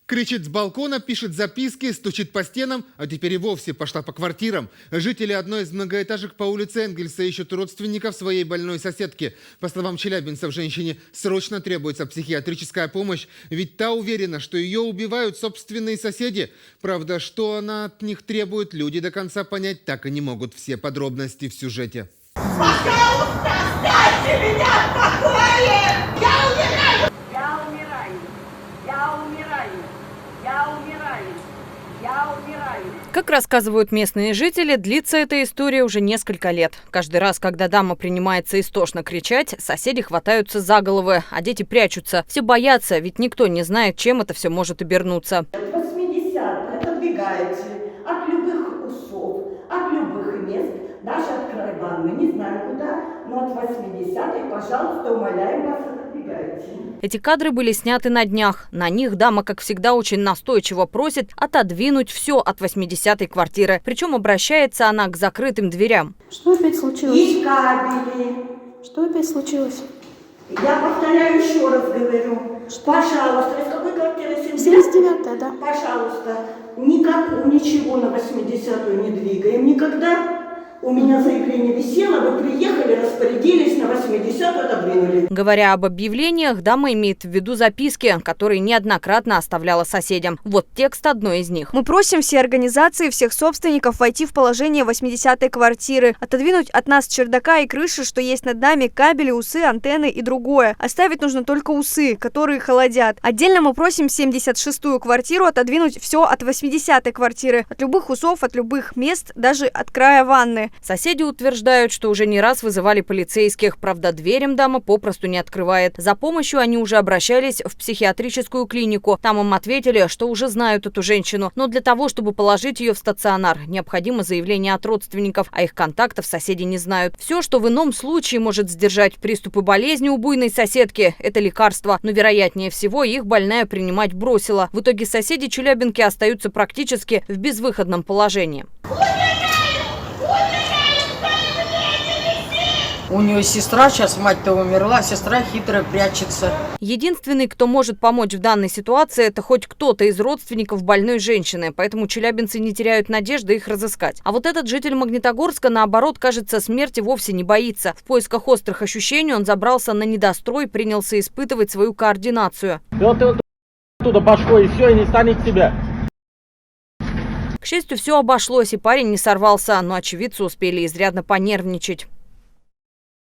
Кричит с балкона, пишет записки, стучит по стенам, а теперь и вовсе пошла по квартирам. Жители одной из многоэтажек по улице Энгельса ищут родственников своей больной соседки. По словам челябинцев, женщине срочно требуется психиатрическая помощь, ведь та уверена, что ее убивают собственные соседи. Правда, что она от них требует, люди до конца понять так и не могут. Все подробности в сюжете. Пожалуйста, оставьте меня в покое! Я умираю! Я умираю! Я умираю! Я умираю! Я умираю! Как рассказывают местные жители, длится эта история уже несколько лет. Каждый раз, когда дама принимается истошно кричать, соседи хватаются за головы, а дети прячутся. Все боятся, ведь никто не знает, чем это все может обернуться. 80-е подвигайте от любых усов, от любых мест, даже от края ванны, не знаю куда, но от 80-х, пожалуйста, умоляем вас, отодвигайте. Эти кадры были сняты на днях. На них дама, как всегда, очень настойчиво просит отодвинуть все от 80-й квартиры. Причем обращается она к закрытым дверям. Что опять случилось? И кабели. Что опять случилось? Я повторяю еще раз говорю. Пожалуйста, из какой квартиры? 79-я, да. Пожалуйста, ничего на 80-ю не двигаем никогда. У меня заявление висело, вы приехали, распорядились, на 80-ю отодвинули. Говоря об объявлениях, дама имеет в виду записки, которые неоднократно оставляла соседям. Вот текст одной из них. Мы просим все организации, всех собственников войти в положение 80-й квартиры, отодвинуть от нас чердака и крыши, что есть над нами, кабели, усы, антенны и другое. Оставить нужно только усы, которые холодят. Отдельно мы просим 76-ю квартиру отодвинуть все от 80-й квартиры, от любых усов, от любых мест, даже от края ванны. Соседи утверждают, что уже не раз вызывали полицейских. Правда, дверям дама попросту не открывает. За помощью они уже обращались в психиатрическую клинику. Там им ответили, что уже знают эту женщину. Но для того, чтобы положить ее в стационар, необходимо заявление от родственников, а их контактов соседи не знают. Все, что в ином случае может сдержать приступы болезни у буйной соседки, это лекарства. Но вероятнее всего их больная принимать бросила. В итоге соседи Челябинки остаются практически в безвыходном положении. У нее сестра, сейчас мать-то умерла, сестра хитро прячется. Единственный, кто может помочь в данной ситуации, это хоть кто-то из родственников больной женщины, поэтому челябинцы не теряют надежды их разыскать. А вот этот житель Магнитогорска, наоборот, кажется, смерти вовсе не боится. В поисках острых ощущений он забрался на недострой, принялся испытывать свою координацию. Вот ты оттуда башкой, и все, и не станет тебя. К счастью, все обошлось, и парень не сорвался, но очевидцы успели изрядно понервничать.